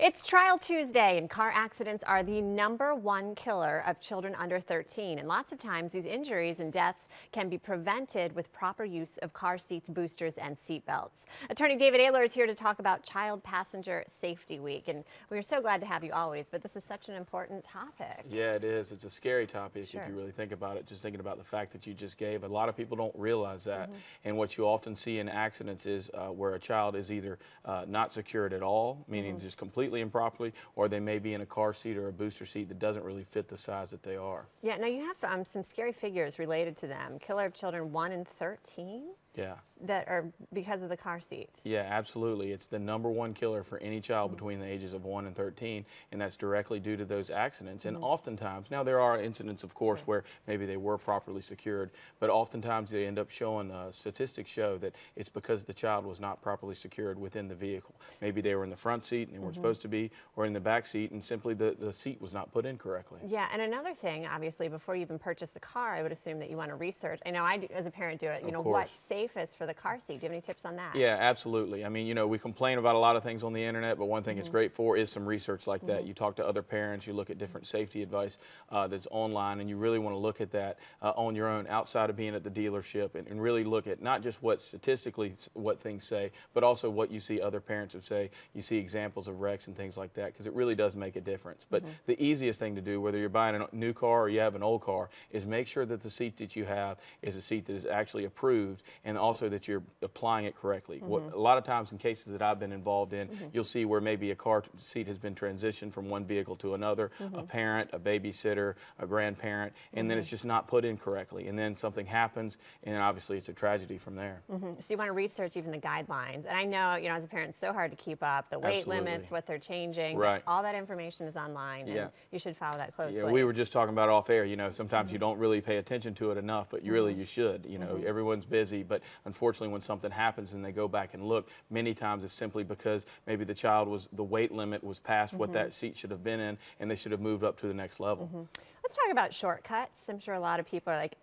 It's Trial Tuesday, and car accidents are the #1 killer of children under 13. And lots of times, these injuries and deaths can be prevented with proper use of car seats, boosters, and seat belts. Attorney David Aylor is here to talk about Child Passenger Safety Week. And we are so glad to have you always, but this is such an important topic. Yeah, it is. It's a scary topic Sure. if you really think about it. Just thinking about the fact that you just gave. A lot of people don't realize that. And what you often see in accidents is where a child is either not secured at all, meaning just completely improperly, or they may be in a car seat or a booster seat that doesn't really fit the size that they are. Yeah, now you have some scary figures related to them. Killer of children 1 in 13 Yeah. that are because of the car seats. Yeah, absolutely. It's the #1 killer for any child between the ages of 1 and 13, and that's directly due to those accidents. And oftentimes, now there are incidents, of course, where maybe they were properly secured, but oftentimes they end up showing, statistics show that it's because the child was not properly secured within the vehicle. Maybe they were in the front seat and they weren't supposed to be, or in the back seat, and simply the seat was not put in correctly. Yeah, and another thing, obviously, before you even purchase a car, I would assume that you want to research. I know I do, as a parent, do it. You know, what's safest for the car seat? Do you have any tips on that? Yeah, absolutely. I mean, you know, we complain about a lot of things on the internet, but one thing it's great for is some research like that. You talk to other parents, you look at different safety advice that's online, and you really want to look at that on your own outside of being at the dealership, and really look at not just what statistically what things say, but also what you see other parents would say. You see examples of wrecks and things like that, because it really does make a difference. But the easiest thing to do, whether you're buying a new car or you have an old car, is make sure that the seat that you have is a seat that is actually approved, and also that you're applying it correctly. A lot of times in cases that I've been involved in, you'll see where maybe a car seat has been transitioned from one vehicle to another, a parent, a babysitter, a grandparent, and then it's just not put in correctly. And then something happens, and obviously it's a tragedy from there. So you want to research even the guidelines. And I know, you know, as a parent, it's so hard to keep up. The weight limits, what they're changing, Right. all that information is online, and you should follow that closely. Yeah, we were just talking about off air, you know, sometimes you don't really pay attention to it enough, but you really you should. You know, everyone's busy, but unfortunately when something happens and they go back and look, many times it's simply because maybe the weight limit was past what that seat should have been in, and they should have moved up to the next level. Let's talk about shortcuts. I'm sure a lot of people are like,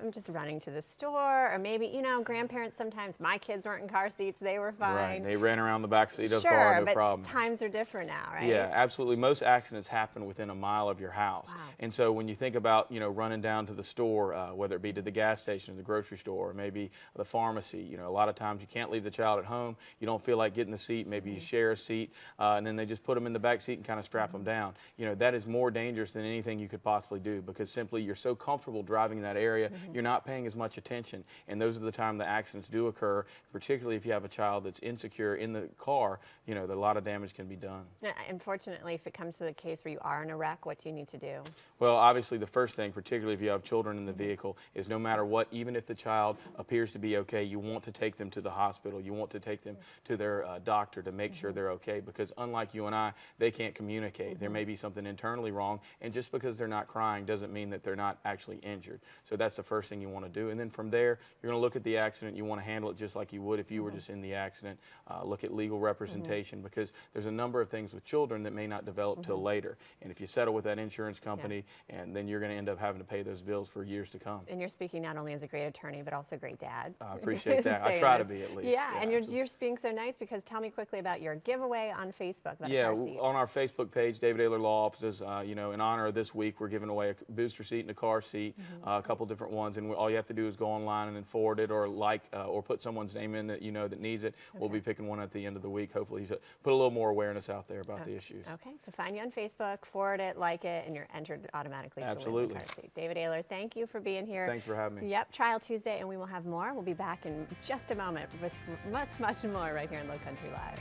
I'm just running to the store, or maybe, you know, grandparents sometimes, my kids weren't in car seats, they were fine. Right, they ran around the back seat of the Sure, car, no but problem. times are different now, right? Yeah, absolutely. Most accidents happen within a mile of your house. Wow. And so when you think about, you know, running down to the store, whether it be to the gas station or the grocery store, or maybe the pharmacy, you know, a lot of times you can't leave the child at home. You don't feel like getting the seat. Maybe you share a seat, and then they just put them in the back seat and kind of strap them down. You know, that is more dangerous than anything you could possibly do, because simply you're so comfortable driving in that area, you're not paying as much attention. And those are the time the accidents do occur, particularly if you have a child that's insecure in the car. You know, a lot of damage can be done. Now, unfortunately, if it comes to the case where you are in a wreck, what do you need to do? Well, obviously the first thing, particularly if you have children in the vehicle, is no matter what, even if the child appears to be okay, you want to take them to the hospital. You want to take them to their doctor to make sure they're okay, because unlike you and I, they can't communicate. There may be something internally wrong, and just because they're not crying doesn't mean that they're not actually injured. So that's the first thing you want to do. And then from there, you're going to look at the accident. You want to handle it just like you would if you were just in the accident. Look at legal representation, because there's a number of things with children that may not develop till later. And if you settle with that insurance company, and then you're going to end up having to pay those bills for years to come. And you're speaking not only as a great attorney, but also a great dad. I appreciate that. I try to be, at least. Yeah, and you're being so nice, because tell me quickly about your giveaway on Facebook. Yeah, on our Facebook page, David Aylor Law Offices, you know, in honor of this week, we're giving away a booster seat and a car seat, a couple different ones, and all you have to do is go online and then forward it, or or put someone's name in that you know that needs it. We'll be picking one at the end of the week, hopefully, to put a little more awareness out there about the issues. Okay, so find you on Facebook, forward it, like it, and you're entered automatically to win the car seat. David Aylor, thank you for being here. Thanks for having me. Yep, Trial Tuesday, and we will have more. We'll be back in just a moment with much, much more right here in Low Country Live.